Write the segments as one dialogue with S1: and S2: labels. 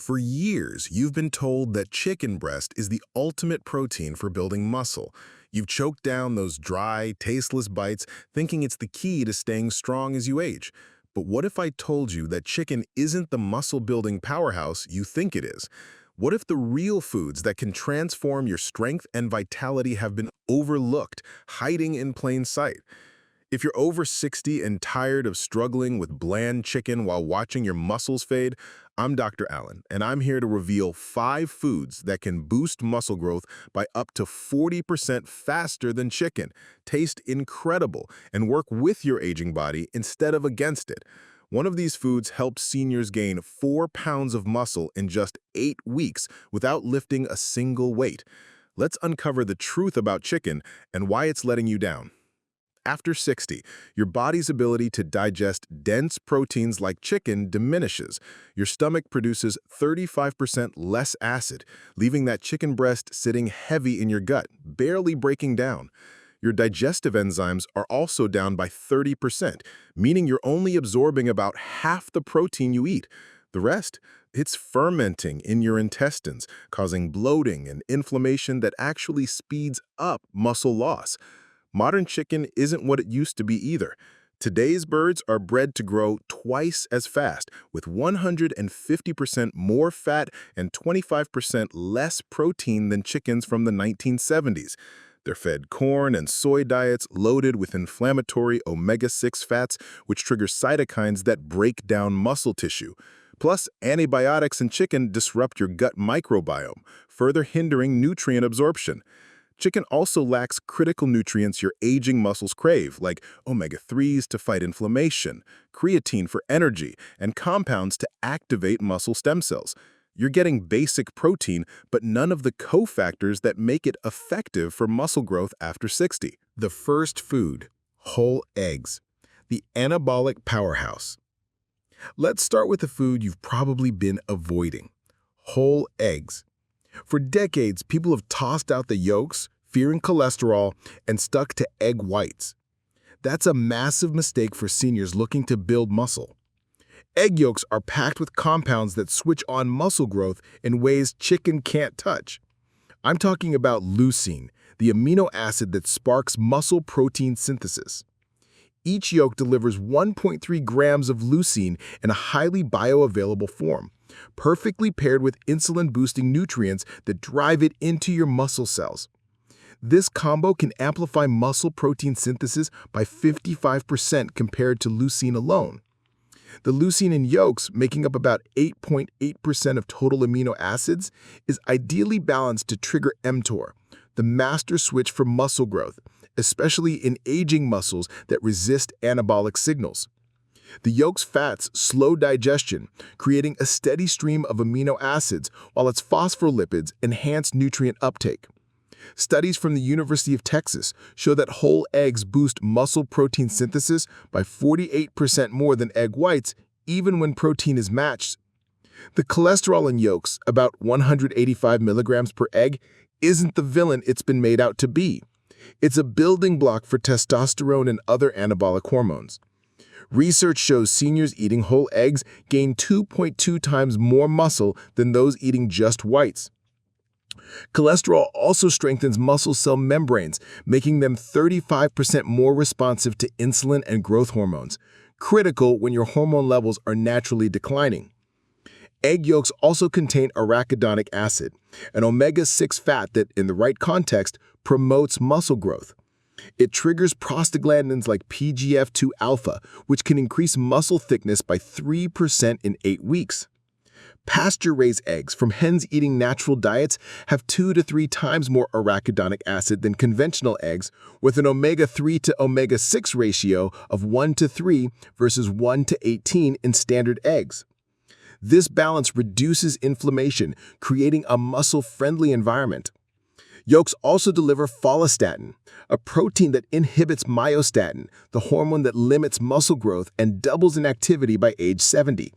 S1: For years, you've been told that chicken breast is the ultimate protein for building muscle. You've choked down those dry, tasteless bites, thinking it's the key to staying strong as you age. But what if I told you that chicken isn't the muscle-building powerhouse you think it is? What if the real foods that can transform your strength and vitality have been overlooked, hiding in plain sight? If you're over 60 and tired of struggling with bland chicken while watching your muscles fade, I'm Dr. Allan, and I'm here to reveal 5 foods that can boost muscle growth by up to 40% faster than chicken, taste incredible, and work with your aging body instead of against it. One of these foods helps seniors gain 4 pounds of muscle in just 8 weeks without lifting a single weight. Let's uncover the truth about chicken and why it's letting you down. After 60, your body's ability to digest dense proteins like chicken diminishes. Your stomach produces 35% less acid, leaving that chicken breast sitting heavy in your gut, barely breaking down. Your digestive enzymes are also down by 30%, meaning you're only absorbing about half the protein you eat. The rest, it's fermenting in your intestines, causing bloating and inflammation that actually speeds up muscle loss. Modern chicken isn't what it used to be either. Today's birds are bred to grow twice as fast, with 150% more fat and 25% less protein than chickens from the 1970s. They're fed corn and soy diets loaded with inflammatory omega-6 fats, which trigger cytokines that break down muscle tissue. Plus, antibiotics in chicken disrupt your gut microbiome, further hindering nutrient absorption. Chicken also lacks critical nutrients your aging muscles crave, like omega-3s to fight inflammation, creatine for energy, and compounds to activate muscle stem cells. You're getting basic protein, but none of the cofactors that make it effective for muscle growth after 60. The first food, whole eggs, the anabolic powerhouse. Let's start with a food you've probably been avoiding, whole eggs. For decades, people have tossed out the yolks, fearing cholesterol, and stuck to egg whites. That's a massive mistake for seniors looking to build muscle. Egg yolks are packed with compounds that switch on muscle growth in ways chicken can't touch. I'm talking about leucine, the amino acid that sparks muscle protein synthesis. Each yolk delivers 1.3 grams of leucine in a highly bioavailable form, perfectly paired with insulin-boosting nutrients that drive it into your muscle cells. This combo can amplify muscle protein synthesis by 55% compared to leucine alone. The leucine in yolks, making up about 8.8% of total amino acids, is ideally balanced to trigger mTOR, the master switch for muscle growth, especially in aging muscles that resist anabolic signals. The yolk's fats slow digestion, creating a steady stream of amino acids, while its phospholipids enhance nutrient uptake. Studies from the University of Texas show that whole eggs boost muscle protein synthesis by 48% more than egg whites, even when protein is matched. The cholesterol in yolks, about 185 milligrams per egg, isn't the villain it's been made out to be. It's a building block for testosterone and other anabolic hormones. Research shows seniors eating whole eggs gain 2.2 times more muscle than those eating just whites. Cholesterol also strengthens muscle cell membranes, making them 35% more responsive to insulin and growth hormones, critical when your hormone levels are naturally declining. Egg yolks also contain arachidonic acid, an omega-6 fat that, in the right context, promotes muscle growth. It triggers prostaglandins like PGF2-alpha, which can increase muscle thickness by 3% in 8 weeks. Pasture-raised eggs from hens eating natural diets have 2 to 3 times more arachidonic acid than conventional eggs, with an omega-3 to omega-6 ratio of 1 to 3 versus 1 to 18 in standard eggs. This balance reduces inflammation, creating a muscle-friendly environment. Yolks also deliver follistatin, a protein that inhibits myostatin, the hormone that limits muscle growth and doubles in activity by age 70.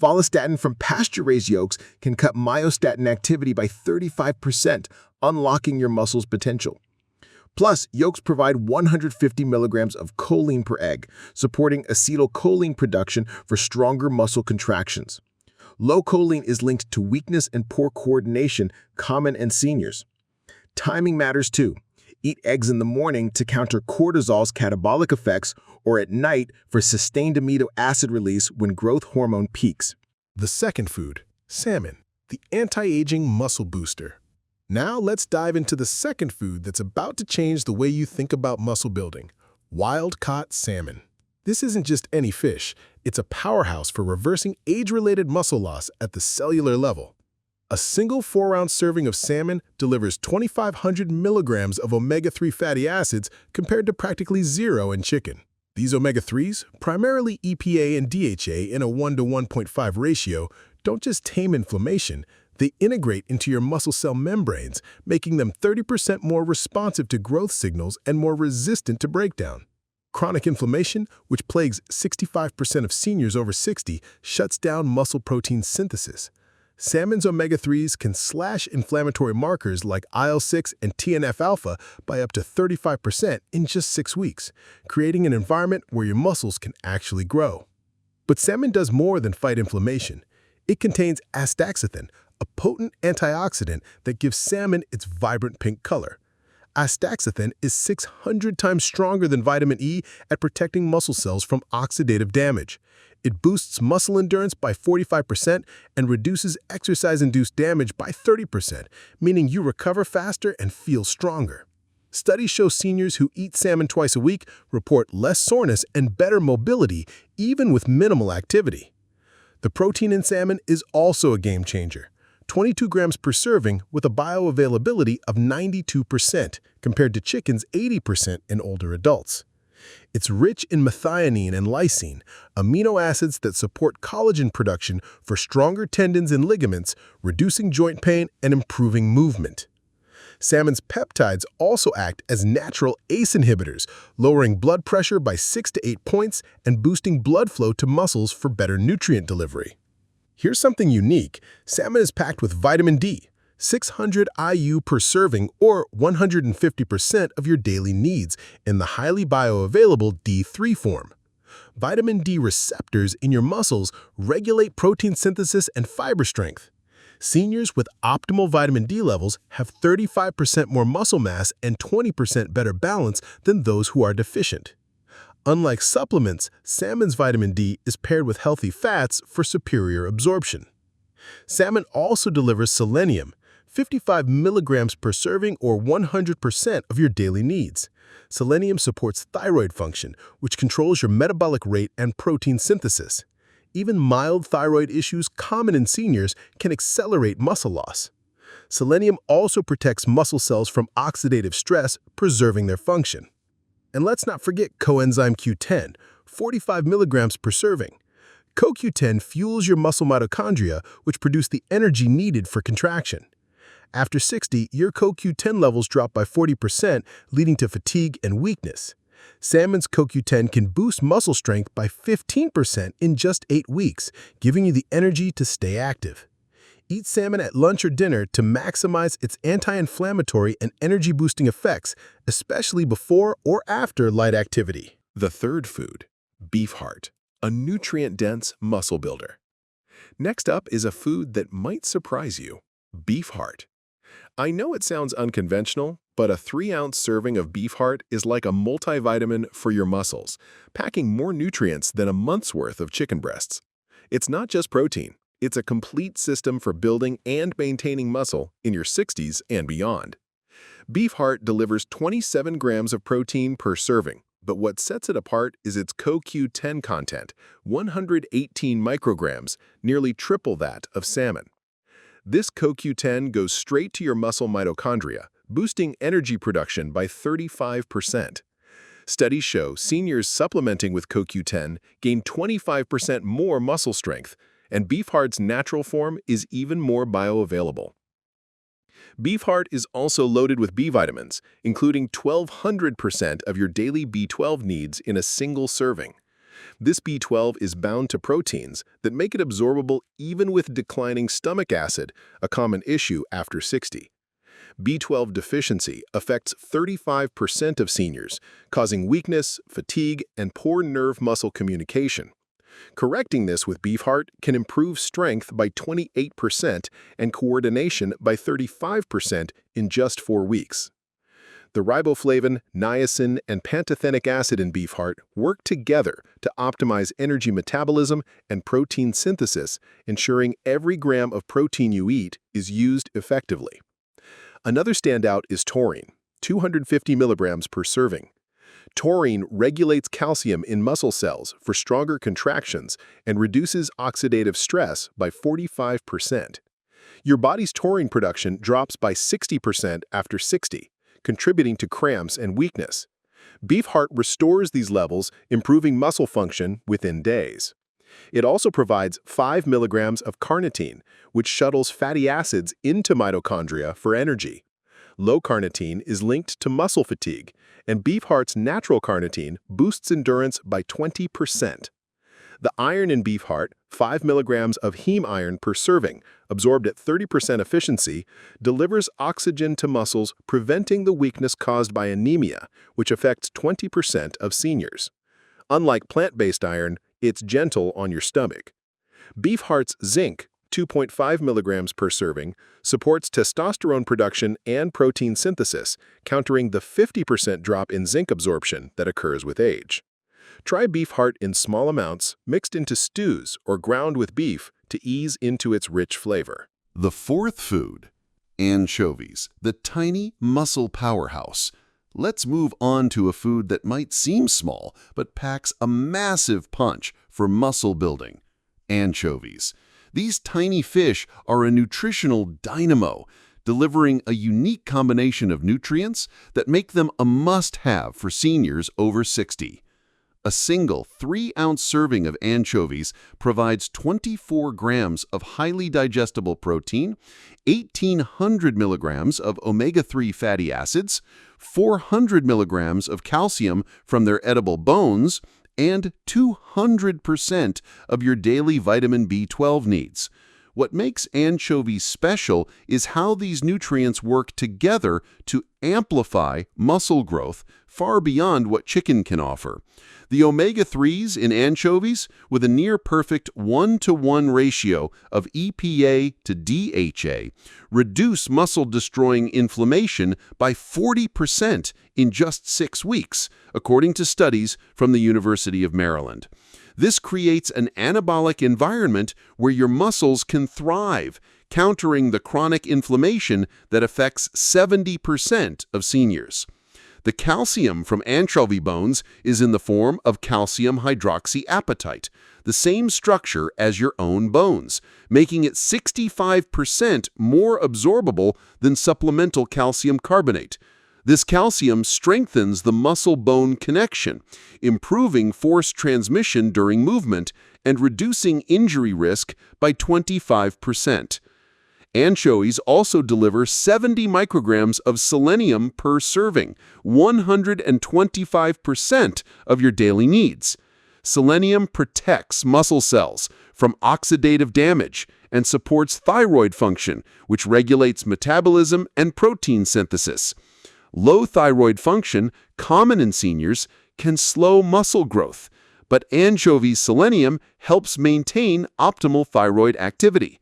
S1: Follistatin from pasture-raised yolks can cut myostatin activity by 35%, unlocking your muscle's potential. Plus, yolks provide 150 milligrams of choline per egg, supporting acetylcholine production for stronger muscle contractions.
S2: Low choline is linked to weakness and poor coordination, common in seniors. Timing matters too. Eat eggs in the morning to counter cortisol's catabolic effects or at night for sustained amino acid release when growth hormone peaks.
S1: The second food, salmon, the anti-aging muscle booster. Now let's dive into the second food that's about to change the way you think about muscle building, wild-caught salmon. This isn't just any fish, it's a powerhouse for reversing age-related muscle loss at the cellular level. A single 4-ounce serving of salmon delivers 2,500 milligrams of omega-3 fatty acids compared to practically zero in chicken. These omega-3s, primarily EPA and DHA in a 1 to 1.5 ratio, don't just tame inflammation, they integrate into your muscle cell membranes, making them 30% more responsive to growth signals and more resistant to breakdown. Chronic inflammation, which plagues 65% of seniors over 60, shuts down muscle protein synthesis. Salmon's omega-3s can slash inflammatory markers like IL-6 and TNF-alpha by up to 35% in just 6 weeks, creating an environment where your muscles can actually grow. But salmon does more than fight inflammation. It contains astaxanthin, a potent antioxidant that gives salmon its vibrant pink color. Astaxanthin is 600 times stronger than vitamin E at protecting muscle cells from oxidative damage. It boosts muscle endurance by 45% and reduces exercise-induced damage by 30%, meaning you recover faster and feel stronger. Studies show seniors who eat salmon twice a week report less soreness and better mobility, even with minimal activity. The protein in salmon is also a game changer. 22 grams per serving with a bioavailability of 92% compared to chicken's 80% in older adults. It's rich in methionine and lysine, amino acids that support collagen production for stronger tendons and ligaments, reducing joint pain and improving movement. Salmon's peptides also act as natural ACE inhibitors, lowering blood pressure by 6 to 8 points and boosting blood flow to muscles for better nutrient delivery. Here's something unique. Salmon is packed with vitamin D, 600 IU per serving or 150% of your daily needs in the highly bioavailable D3 form. Vitamin D receptors in your muscles regulate protein synthesis and fiber strength. Seniors with optimal vitamin D levels have 35% more muscle mass and 20% better balance than those who are deficient. Unlike supplements, salmon's vitamin D is paired with healthy fats for superior absorption. Salmon also delivers selenium, 55 milligrams per serving or 100% of your daily needs. Selenium supports thyroid function, which controls your metabolic rate and protein synthesis. Even mild thyroid issues common in seniors can accelerate muscle loss. Selenium also protects muscle cells from oxidative stress, preserving their function. And let's not forget coenzyme Q10, 45 milligrams per serving. CoQ10 fuels your muscle mitochondria, which produce the energy needed for contraction. After 60, your CoQ10 levels drop by 40%, leading to fatigue and weakness. Salmon's CoQ10 can boost muscle strength by 15% in just 8 weeks, giving you the energy to stay active. Eat salmon at lunch or dinner to maximize its anti-inflammatory and energy-boosting effects, especially before or after light activity.
S3: The third food, beef heart, a nutrient-dense muscle builder. Next up is a food that might surprise you, beef heart. I know it sounds unconventional, but a 3-ounce serving of beef heart is like a multivitamin for your muscles, packing more nutrients than a month's worth of chicken breasts. It's not just protein. It's a complete system for building and maintaining muscle in your 60s and beyond. Beef heart delivers 27 grams of protein per serving, but what sets it apart is its CoQ10 content, 118 micrograms, nearly triple that of salmon. This CoQ10 goes straight to your muscle mitochondria, boosting energy production by 35%. Studies show seniors supplementing with CoQ10 gain 25% more muscle strength, and beef heart's natural form is even more bioavailable. Beef heart is also loaded with B vitamins, including 1,200% of your daily B12 needs in a single serving. This B12 is bound to proteins that make it absorbable even with declining stomach acid, a common issue after 60. B12 deficiency affects 35% of seniors, causing weakness, fatigue, and poor nerve-muscle communication. Correcting this with beef heart can improve strength by 28% and coordination by 35% in just 4 weeks. The riboflavin, niacin, and pantothenic acid in beef heart work together to optimize energy metabolism and protein synthesis, ensuring every gram of protein you eat is used effectively. Another standout is taurine, 250 milligrams per serving. Taurine regulates calcium in muscle cells for stronger contractions and reduces oxidative stress by 45%. Your body's taurine production drops by 60% after 60, contributing to cramps and weakness. Beef heart restores these levels, improving muscle function within days. It also provides 5 milligrams of carnitine, which shuttles fatty acids into mitochondria for energy. Low carnitine is linked to muscle fatigue, and beef heart's natural carnitine boosts endurance by 20%. The iron in beef heart, 5 milligrams of heme iron per serving, absorbed at 30% efficiency, delivers oxygen to muscles, preventing the weakness caused by anemia, which affects 20% of seniors. Unlike plant-based iron, it's gentle on your stomach. Beef heart's zinc, 2.5 milligrams per serving, supports testosterone production and protein synthesis, countering the 50% drop in zinc absorption that occurs with age. Try beef heart in small amounts, mixed into stews or ground with beef to ease into its rich flavor.
S4: The fourth food, anchovies, the tiny mussel powerhouse. Let's move on to a food that might seem small, but packs a massive punch for muscle building. Anchovies. These tiny fish are a nutritional dynamo, delivering a unique combination of nutrients that make them a must-have for seniors over 60. A single 3-ounce serving of anchovies provides 24 grams of highly digestible protein, 1,800 milligrams of omega-3 fatty acids, 400 milligrams of calcium from their edible bones, and 200% of your daily vitamin B12 needs. What makes anchovies special is how these nutrients work together to amplify muscle growth far beyond what chicken can offer. The omega-3s in anchovies, with a near-perfect 1-to-1 ratio of EPA to DHA, reduce muscle-destroying inflammation by 40% in just 6 weeks, according to studies from the University of Maryland. This creates an anabolic environment where your muscles can thrive, countering the chronic inflammation that affects 70% of seniors. The calcium from anchovy bones is in the form of calcium hydroxyapatite, the same structure as your own bones, making it 65% more absorbable than supplemental calcium carbonate. This calcium strengthens the muscle-bone connection, improving force transmission during movement and reducing injury risk by 25%. Anchovies also deliver 70 micrograms of selenium per serving, 125% of your daily needs. Selenium protects muscle cells from oxidative damage and supports thyroid function, which regulates metabolism and protein synthesis. Low thyroid function, common in seniors, can slow muscle growth, but anchovies selenium helps maintain optimal thyroid activity.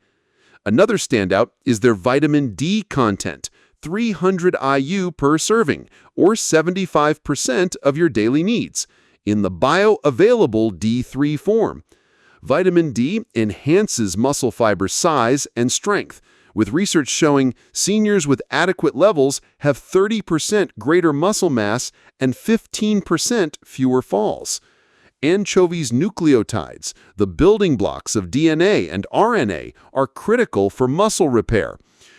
S4: Another standout is their vitamin D content, 300 IU per serving, or 75% of your daily needs, in the bioavailable D3 form. Vitamin D enhances muscle fiber size and strength, with research showing seniors with adequate levels have 30% greater muscle mass and 15% fewer falls. Anchovies nucleotides, the building blocks of DNA and RNA, are critical for muscle repair.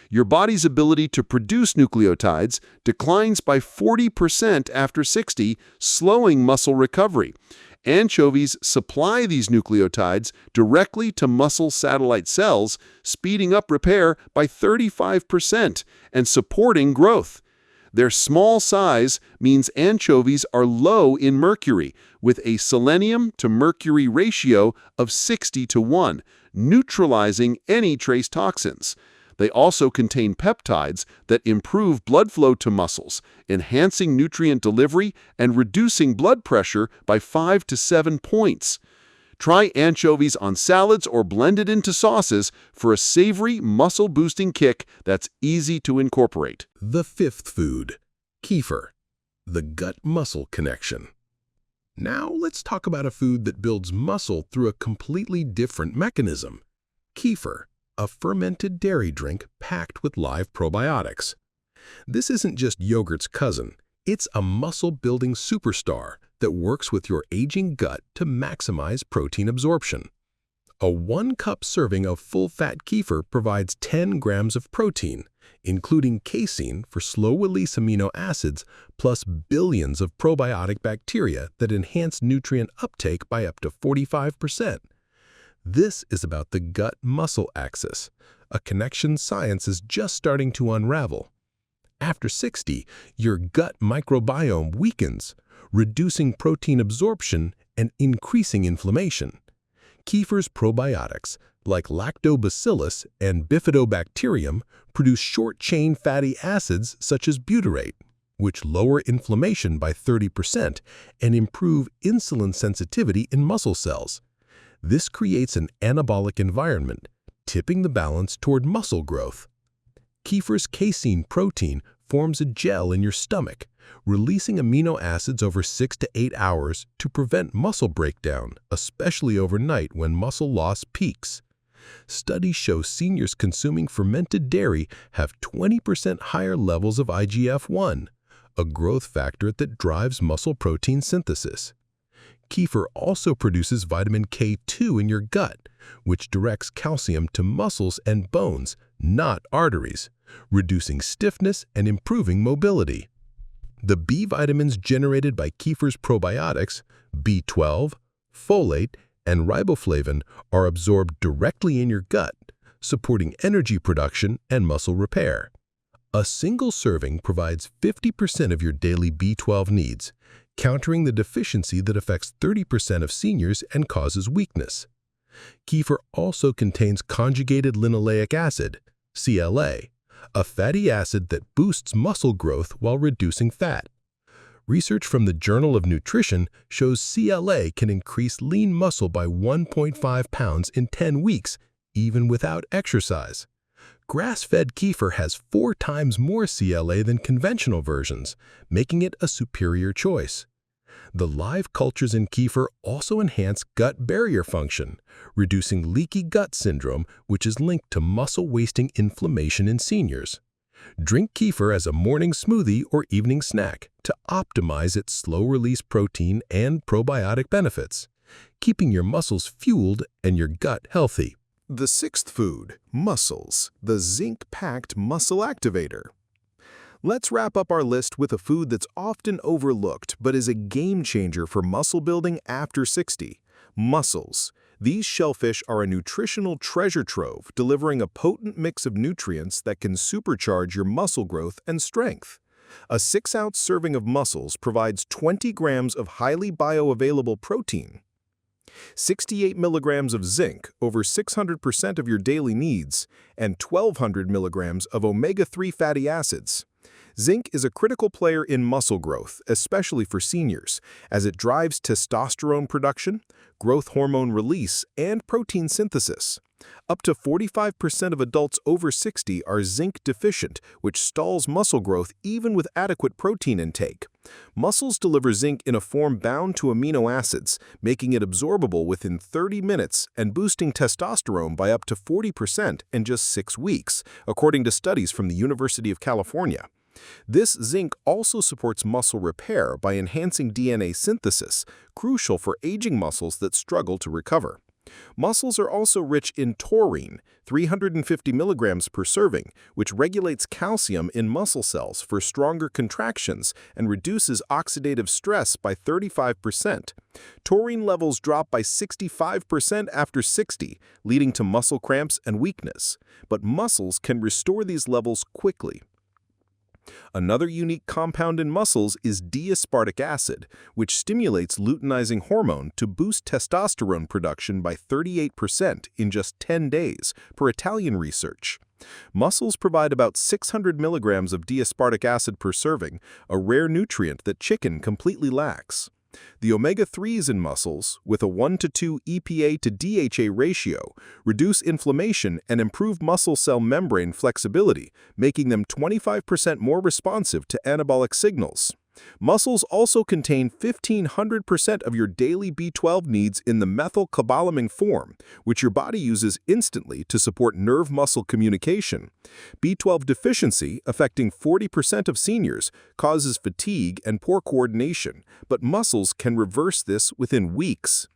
S4: Your body's ability to produce nucleotides declines by 40% after 60, slowing muscle recovery. Anchovies supply these nucleotides directly to muscle satellite cells, speeding up repair by 35% and supporting growth. Their small size means anchovies are low in mercury, with a selenium to mercury ratio of 60-1, neutralizing any trace toxins. They also contain peptides that improve blood flow to muscles, enhancing nutrient delivery and reducing blood pressure by 5 to 7 points. Try anchovies on salads or blend it into sauces for a savory, muscle-boosting kick that's easy to incorporate.
S3: The fifth food, kefir, the gut-muscle connection. Now let's talk about a food that builds muscle through a completely different mechanism. Kefir, a fermented dairy drink packed with live probiotics. This isn't just yogurt's cousin. It's a muscle-building superstar that works with your aging gut to maximize protein absorption. A 1-cup serving of full-fat kefir provides 10 grams of protein, including casein for slow-release amino acids, plus billions of probiotic bacteria that enhance nutrient uptake by up to 45%. This is about the gut-muscle axis, a connection science is just starting to unravel. After 60, your gut microbiome weakens, reducing protein absorption and increasing inflammation. Kefir's probiotics, like lactobacillus and bifidobacterium, produce short-chain fatty acids such as butyrate, which lower inflammation by 30% and improve insulin sensitivity in muscle cells. This creates an anabolic environment, tipping the balance toward muscle growth. Kefir's casein protein forms a gel in your stomach, releasing amino acids over 6 to 8 hours to prevent muscle breakdown, especially overnight when muscle loss peaks. Studies show seniors consuming fermented dairy have 20% higher levels of IGF-1, a growth factor that drives muscle protein synthesis. Kefir also produces vitamin K2 in your gut, which directs calcium to muscles and bones, not arteries, reducing stiffness and improving mobility. The B vitamins generated by kefir's probiotics, B12, folate, and riboflavin are absorbed directly in your gut, supporting energy production and muscle repair. A single serving provides 50% of your daily B12 needs, countering the deficiency that affects 30% of seniors and causes weakness. Kefir also contains conjugated linoleic acid, CLA, a fatty acid that boosts muscle growth while reducing fat. Research from the Journal of Nutrition shows CLA can increase lean muscle by 1.5 pounds in 10 weeks, even without exercise. Grass-fed kefir has 4 times more CLA than conventional versions, making it a superior choice. The live cultures in kefir also enhance gut barrier function, reducing leaky gut syndrome, which is linked to muscle-wasting inflammation in seniors. Drink kefir as a morning smoothie or evening snack to optimize its slow-release protein and probiotic benefits, keeping your muscles fueled and your gut healthy.
S1: The sixth food, mussels, the zinc-packed muscle activator. Let's wrap up our list with a food that's often overlooked but is a game-changer for muscle building after 60, mussels. These shellfish are a nutritional treasure trove, delivering a potent mix of nutrients that can supercharge your muscle growth and strength. A 6-ounce serving of mussels provides 20 grams of highly bioavailable protein, 68 milligrams of zinc, over 600% of your daily needs, and 1,200 milligrams of omega-3 fatty acids. Zinc is a critical player in muscle growth, especially for seniors, as it drives testosterone production, growth hormone release, and protein synthesis. Up to 45% of adults over 60 are zinc deficient, which stalls muscle growth even with adequate protein intake. Mussels deliver zinc in a form bound to amino acids, making it absorbable within 30 minutes and boosting testosterone by up to 40% in just 6 weeks, according to studies from the University of California. This zinc also supports muscle repair by enhancing DNA synthesis, crucial for aging muscles that struggle to recover. Mussels are also rich in taurine, 350 milligrams per serving, which regulates calcium in muscle cells for stronger contractions and reduces oxidative stress by 35%. Taurine levels drop by 65% after 60, leading to muscle cramps and weakness. But mussels can restore these levels quickly. Another unique compound in mussels is D-aspartic acid, which stimulates luteinizing hormone to boost testosterone production by 38% in just 10 days, per Italian research. Mussels provide about 600 milligrams of D-aspartic acid per serving, a rare nutrient that chicken completely lacks.
S3: The omega-3s in mussels, with a 1:2 EPA to DHA ratio, reduce inflammation and improve muscle cell membrane flexibility, making them 25% more responsive to anabolic signals. Mussels also contain 1,500% of your daily B12 needs in the methylcobalamin form, which your body uses instantly to support nerve-muscle communication. B12 deficiency, affecting 40% of seniors, causes fatigue and poor coordination, but mussels can reverse this within weeks.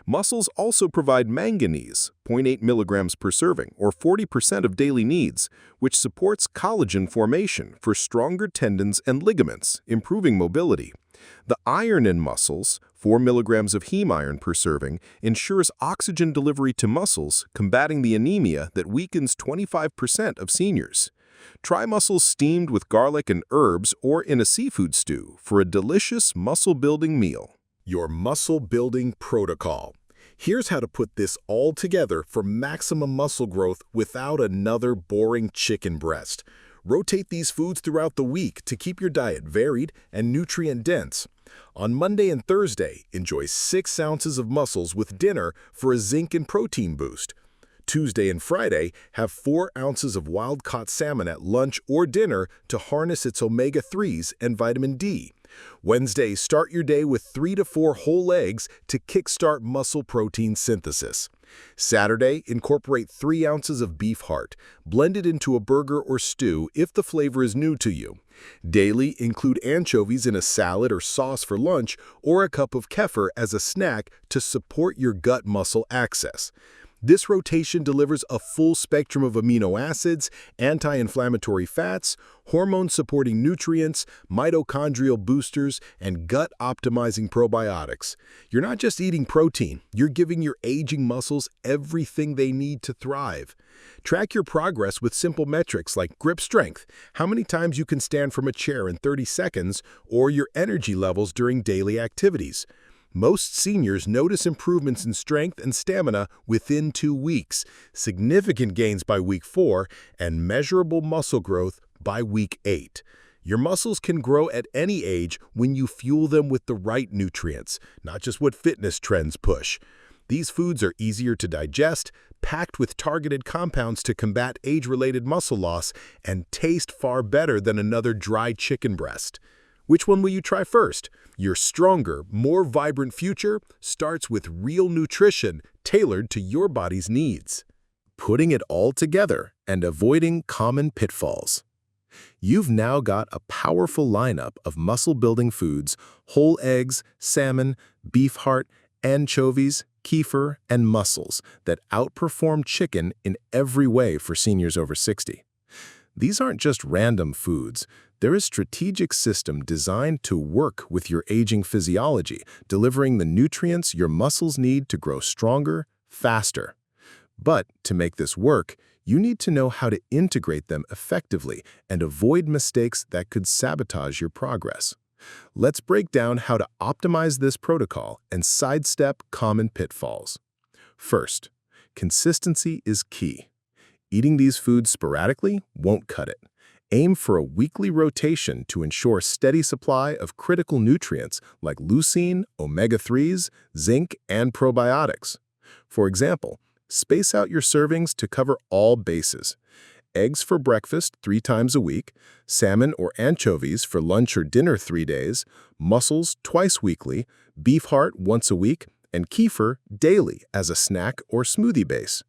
S3: Mussels also provide manganese, 0.8 milligrams per serving, or 40% of daily needs, which supports collagen formation for stronger tendons and ligaments, improving mobility. The iron in mussels, 4 milligrams of heme iron per serving, ensures oxygen delivery to muscles, combating the anemia that weakens 25% of seniors. Try mussels steamed with garlic and herbs or in a seafood stew for a delicious muscle-building meal.
S1: Your muscle building protocol. Here's how to put this all together for maximum muscle growth without another boring chicken breast. Rotate these foods throughout the week to keep your diet varied and nutrient-dense. On Monday and Thursday, enjoy 6 ounces of mussels with dinner for a zinc and protein boost. Tuesday and Friday, have 4 ounces of wild-caught salmon at lunch or dinner to harness its omega-3s and vitamin D. Wednesday, start your day with 3 to 4 whole eggs to kickstart muscle protein synthesis. Saturday, incorporate 3 ounces of beef heart. Blend it into a burger or stew if the flavor is new to you. Daily, include anchovies in a salad or sauce for lunch or a cup of kefir as a snack to support your gut muscle access. This rotation delivers a full spectrum of amino acids, anti-inflammatory fats, hormone-supporting nutrients, mitochondrial boosters, and gut-optimizing probiotics. You're not just eating protein, you're giving your aging muscles everything they need to thrive. Track your progress with simple metrics like grip strength, how many times you can stand from a chair in 30 seconds, or your energy levels during daily activities. Most seniors notice improvements in strength and stamina within 2 weeks, significant gains by week 4, and measurable muscle growth by week 8. Your muscles can grow at any age when you fuel them with the right nutrients, not just what fitness trends push. These foods are easier to digest, packed with targeted compounds to combat age-related muscle loss, and taste far better than another dry chicken breast. Which one will you try first? Your stronger, more vibrant future starts with real nutrition tailored to your body's needs. Putting it all together and avoiding common pitfalls. You've now got a powerful lineup of muscle-building foods: whole eggs, salmon, beef heart, anchovies, kefir, and mussels that outperform chicken in every way for seniors over 60. These aren't just random foods. They're a strategic system designed to work with your aging physiology, delivering the nutrients your muscles need to grow stronger, faster. But to make this work, you need to know how to integrate them effectively and avoid mistakes that could sabotage your progress. Let's break down how to optimize this protocol and sidestep common pitfalls. First, consistency is key. Eating these foods sporadically won't cut it. Aim for a weekly rotation to ensure steady supply of critical nutrients like leucine, omega-3s, zinc, and probiotics. For example, space out your servings to cover all bases. Eggs for breakfast 3 times a week, salmon or anchovies for lunch or dinner 3 days, mussels twice weekly, beef heart once a week, and kefir daily as a snack or smoothie base.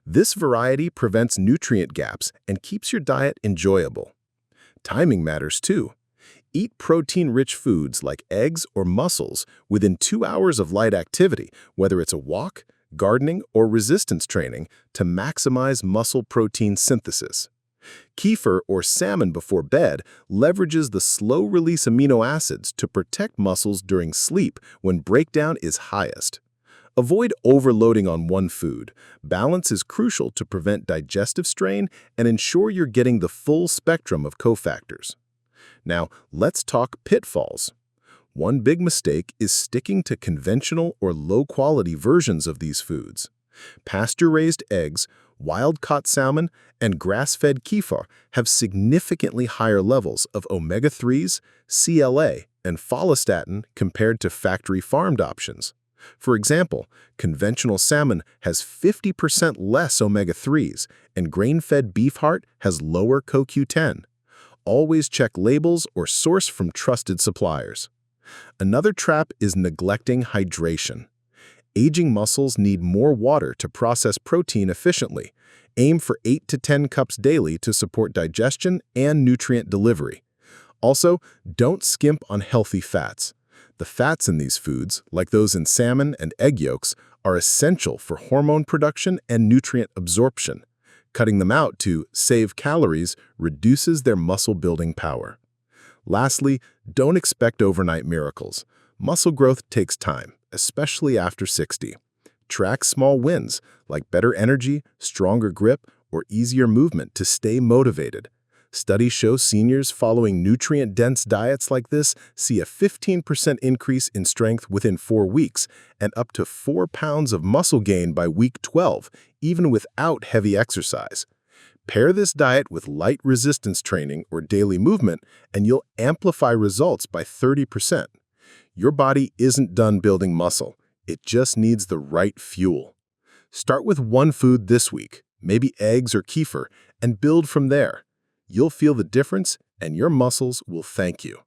S1: This variety prevents nutrient gaps and keeps your diet enjoyable. Timing matters too. Eat protein-rich foods like eggs or mussels within 2 hours of light activity, whether it's a walk, gardening, or resistance training, to maximize muscle protein synthesis. Kefir or salmon before bed leverages the slow-release amino acids to protect muscles during sleep when breakdown is highest. Avoid overloading on one food. Balance is crucial to prevent digestive strain and ensure you're getting the full spectrum of cofactors. Now, let's talk pitfalls. One big mistake is sticking to conventional or low-quality versions of these foods. Pasture-raised eggs, wild-caught salmon, and grass-fed kefir have significantly higher levels of omega-3s, CLA, and follistatin compared to factory-farmed options. For example, conventional salmon has 50% less omega-3s, and grain-fed beef heart has lower CoQ10. Always check labels or source from trusted suppliers. Another trap is neglecting hydration. Aging mussels need more water to process protein efficiently. Aim for 8 to 10 cups daily to support digestion and nutrient delivery. Also, don't skimp on healthy fats. The fats in these foods, like those in salmon and egg yolks, are essential for hormone production and nutrient absorption. Cutting them out to save calories reduces their muscle-building power. Lastly, don't expect overnight miracles. Muscle growth takes time, especially after 60. Track small wins, like better energy, stronger grip, or easier movement to stay motivated. Studies show seniors following nutrient-dense diets like this see a 15% increase in strength within 4 weeks and up to 4 pounds of muscle gain by week 12, even without heavy exercise. Pair this diet with light resistance training or daily movement, and you'll amplify results by 30%. Your body isn't done building muscle. It just needs the right fuel. Start with one food this week, maybe eggs or kefir, and build from there. You'll feel the difference, and your muscles will thank you.